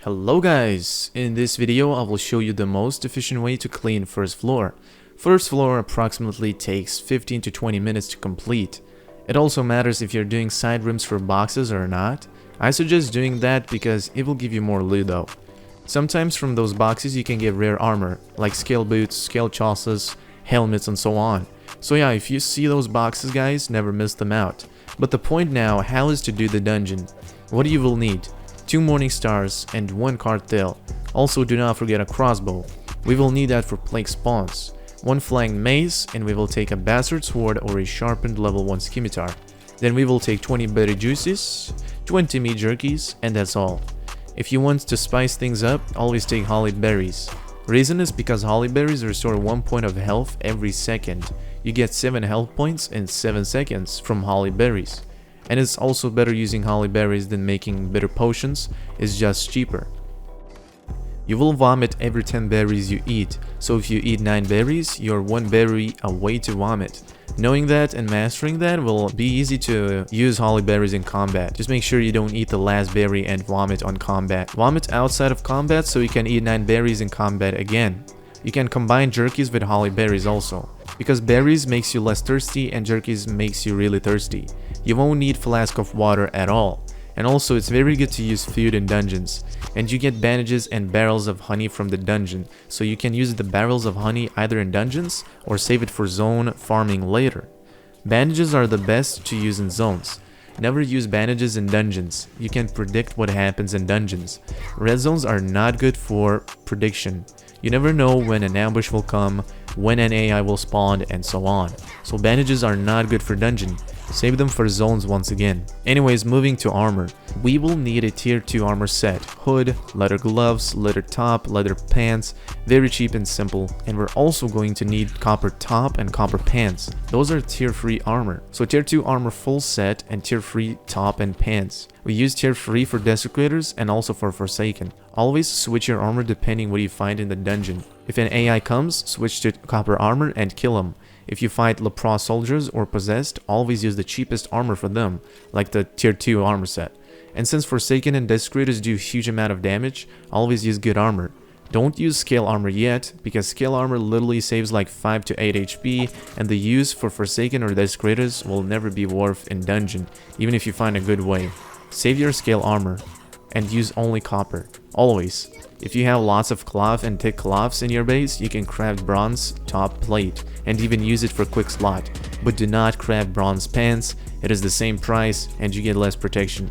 Hello guys, in this video I will show you the most efficient way to clean first floor. First floor approximately takes 15 to 20 minutes to complete. It also matters if you're doing side rooms for boxes or not. I suggest doing that because it will give you more loot though. Sometimes from those boxes you can get rare armor, like scale boots, scale chassis, helmets and so on. So yeah, if you see those boxes guys, never miss them out. But the point now, how is to do the dungeon. What you will need? 2 morning stars and 1 cartel. Also do not forget a crossbow. We will need that for plague spawns. 1 flanked mace, and we will take a bastard sword or a sharpened level 1 scimitar. Then we will take 20 berry juices, 20 meat jerkies, and that's all. If you want to spice things up, always take holly berries. Reason is because holly berries restore 1 point of health every second. You get 7 health points in 7 seconds from holly berries. And it's also better using holly berries than making bitter potions, it's just cheaper. You will vomit every 10 berries you eat, so if you eat 9 berries, you're 1 berry away to vomit. Knowing that and mastering that will be easy to use holly berries in combat. Just make sure you don't eat the last berry and vomit on combat. Vomit outside of combat so you can eat 9 berries in combat again. You can combine jerkies with holly berries also, because berries makes you less thirsty and jerkies makes you really thirsty. You won't need flask of water at all. And also it's very good to use food in dungeons. And you get bandages and barrels of honey from the dungeon, so you can use the barrels of honey either in dungeons or save it for zone farming later. Bandages are the best to use in zones. Never use bandages in dungeons. You can predict what happens in dungeons. Red zones are not good for prediction. You never know when an ambush will come, when an AI will spawn, and so on. So bandages are not good for dungeon. Save them for zones once again. Anyways, moving to armor. We will need a tier 2 armor set. Hood, leather gloves, leather top, leather pants. Very cheap and simple. And we're also going to need copper top and copper pants. Those are tier 3 armor. So tier 2 armor full set and tier 3 top and pants. We use tier 3 for desecrators and also for forsaken. Always switch your armor depending what you find in the dungeon. If an AI comes, switch to copper armor and kill him. If you fight leprous soldiers or possessed, always use the cheapest armor for them, like the tier 2 armor set. And since forsaken and desecrators do huge amount of damage, always use good armor. Don't use scale armor yet, because scale armor literally saves like 5 to 8 HP, and the use for forsaken or desecrators will never be worth in dungeon, even if you find a good way. Save your scale armor and use only copper, always. If you have lots of cloth and thick cloths in your base, you can craft bronze top plate and even use it for quick slot. But do not craft bronze pants, it is the same price and you get less protection.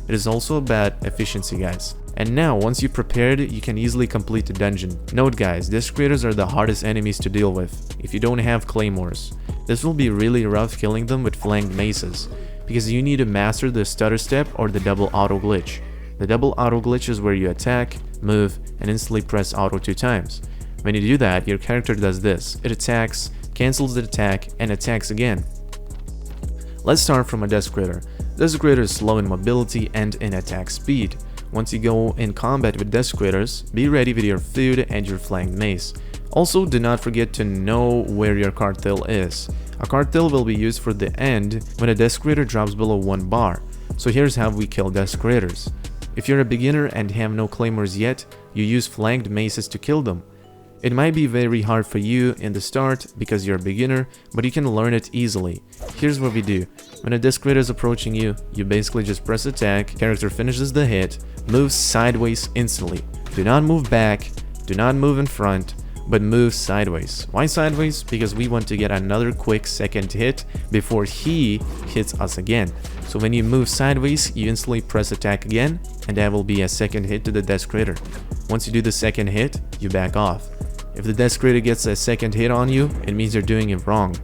It is also about efficiency guys. And now, once you prepared, you can easily complete the dungeon. Note guys, desecrators are the hardest enemies to deal with, if you don't have claymores. This will be really rough killing them with flanked maces, because you need to master the stutter step or the double auto glitch. The double auto glitch is where you attack, move, and instantly press auto 2 times. When you do that, your character does this. It attacks, cancels the attack, and attacks again. Let's start from a desecrator. Desecrator is slow in mobility and in attack speed. Once you go in combat with desecrators, be ready with your food and your flanked mace. Also, do not forget to know where your cartel is. A cartel will be used for the end when a desecrator drops below 1 bar. So here's how we kill desecrators. If you're a beginner and have no claymores yet, you use flanked maces to kill them. It might be very hard for you in the start because you're a beginner, but you can learn it easily. Here's what we do. When a desecrator is approaching you, you basically just press attack, character finishes the hit, moves sideways instantly. Do not move back, do not move in front, but move sideways. Why sideways? Because we want to get another quick second hit before he hits us again. So when you move sideways, you instantly press attack again, and that will be a second hit to the desecrator. Once you do the second hit, you back off. If the desecrator gets a second hit on you, it means you're doing it wrong.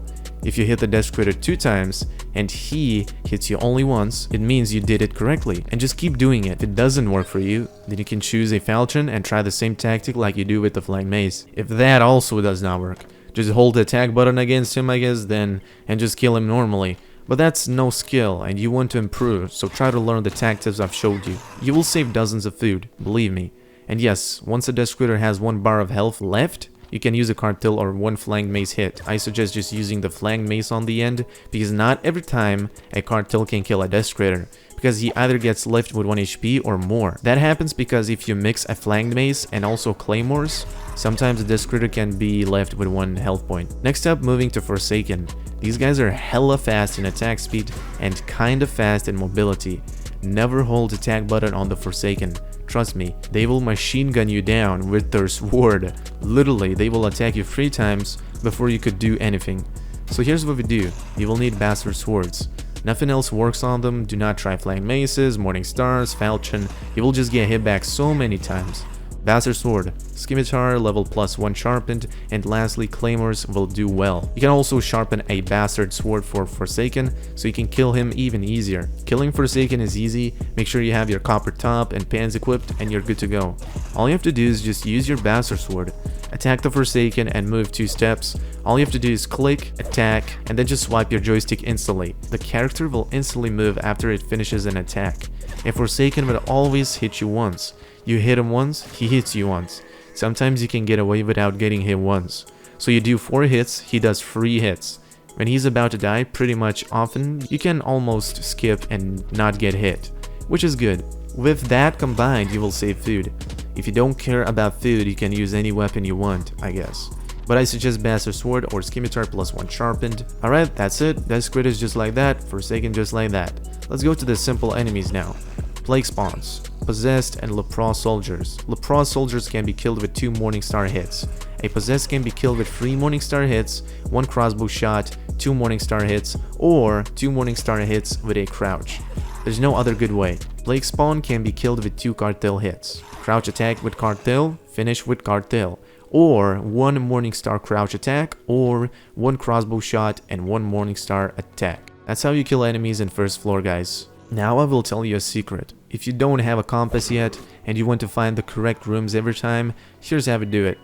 If you hit the desecrator 2 times and he hits you only once, it means you did it correctly, and just keep doing it. If it doesn't work for you, then you can choose a falchion and try the same tactic like you do with the flank mace. If that also does not work, just hold the attack button against him I guess then, and just kill him normally. But that's no skill and you want to improve, so try to learn the tactics I've showed you. You will save dozens of food, believe me. And yes, once a desecrator has 1 bar of health left, you can use a cartel or one flanked mace hit. I suggest just using the flanked mace on the end, because not every time a cartel can kill a desecrator, because he either gets left with 1 HP or more. That happens because if you mix a flanked mace and also claymores, sometimes the desecrator can be left with 1 health point. Next up, moving to Forsaken. These guys are hella fast in attack speed and kinda fast in mobility. Never hold attack button on the Forsaken. Trust me, they will machine gun you down with their sword. Literally, they will attack you 3 times before you could do anything. So here's what we do. You will need bastard swords. Nothing else works on them. Do not try flying maces, morning stars, falchion. You will just get hit back so many times. Bastard sword, scimitar, level +1 sharpened, and lastly claymores will do well. You can also sharpen a bastard sword for Forsaken, so you can kill him even easier. Killing Forsaken is easy. Make sure you have your copper top and pants equipped and you're good to go. All you have to do is just use your bastard sword, attack the Forsaken and move 2 steps. All you have to do is click, attack, and then just swipe your joystick instantly. The character will instantly move after it finishes an attack. A Forsaken will always hit you once. You hit him once, he hits you once. Sometimes you can get away without getting hit once. So you do 4 hits, he does 3 hits. When he's about to die, pretty much often, you can almost skip and not get hit, which is good. With that combined, you will save food. If you don't care about food, you can use any weapon you want, I guess. But I suggest Bastard Sword or Scimitar +1 sharpened. Alright, that's it. Desecrators just like that, Forsaken just like that. Let's go to the simple enemies now. Plague spawns, possessed and leprous soldiers. Leprous soldiers can be killed with 2 Morningstar hits. A possessed can be killed with 3 Morningstar hits, 1 crossbow shot, 2 Morningstar hits, or 2 Morningstar hits with a crouch. There's no other good way. Plague spawn can be killed with 2 cartel hits. Crouch attack with cartel, finish with cartel. Or 1 Morningstar crouch attack, or 1 crossbow shot and 1 Morningstar attack. That's how you kill enemies in first floor, guys. Now I will tell you a secret. If you don't have a compass yet and you want to find the correct rooms every time, here's how we do it.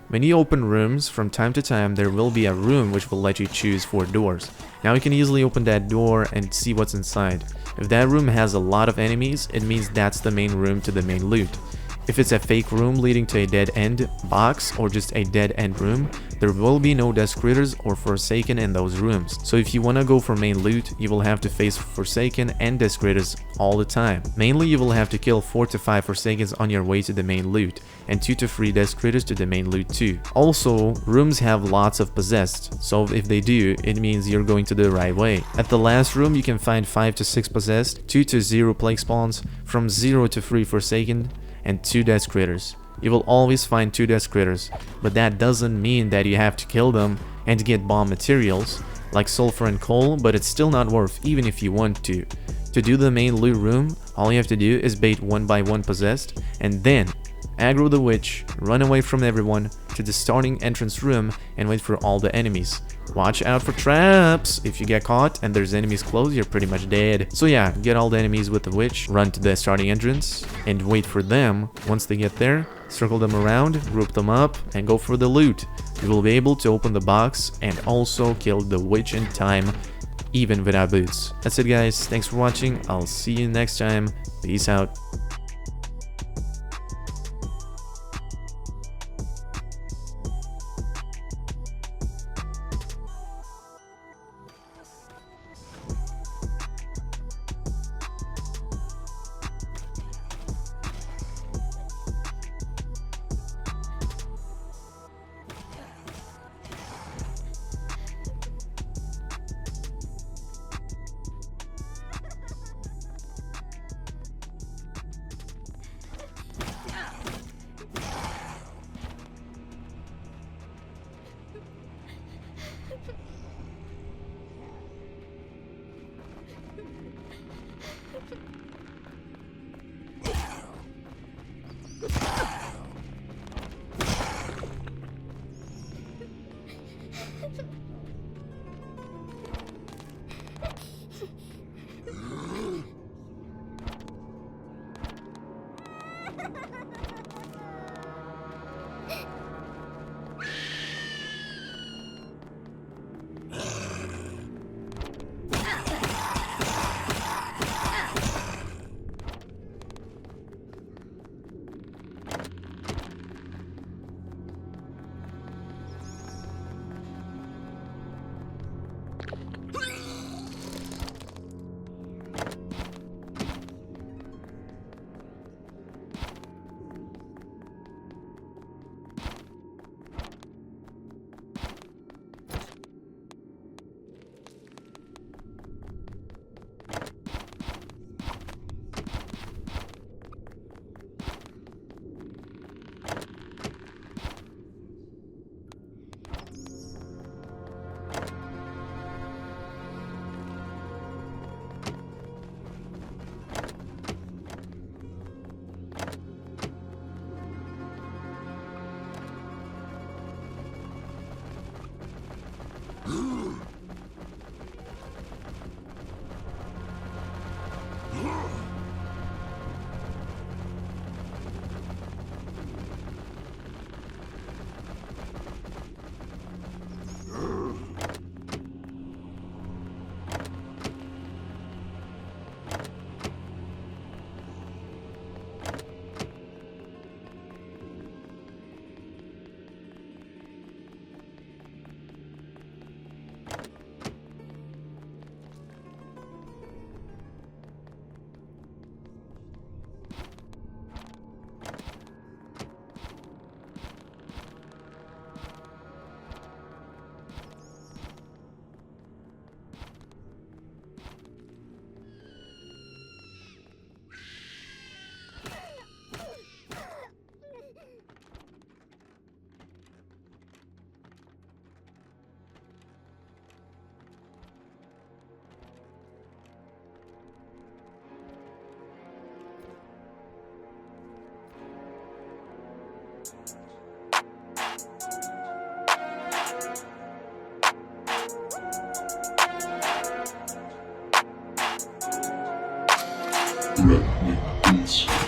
When you open rooms, from time to time there will be a room which will let you choose 4 doors. Now you can easily open that door and see what's inside. If that room has a lot of enemies, it means that's the main room to the main loot. If it's a fake room leading to a dead end box or just a dead end room, there will be no desecrators or Forsaken in those rooms. So if you wanna go for main loot, you will have to face Forsaken and desecrators all the time. Mainly you will have to kill 4 to 5 Forsakens on your way to the main loot, and 2 to 3 desecrators to the main loot too. Also, rooms have lots of possessed, so if they do, it means you're going to the right way. At the last room you can find 5 to 6 possessed, 2 to 0 plague spawns, from 0 to 3 Forsaken, and 2 desecrators. You will always find 2 desecrators, but that doesn't mean that you have to kill them and get bomb materials like sulfur and coal, but it's still not worth even if you want to. To do the main loot room, all you have to do is bait 1 by 1 possessed and then aggro the witch, run away from everyone to the starting entrance room and wait for all the enemies. Watch out for traps! If you get caught and there's enemies close, you're pretty much dead. So yeah, get all the enemies with the witch, run to the starting entrance, and wait for them. Once they get there, circle them around, group them up, and go for the loot. You will be able to open the box and also kill the witch in time, even without boots. That's it guys, thanks for watching, I'll see you next time, peace out. Threatening beast.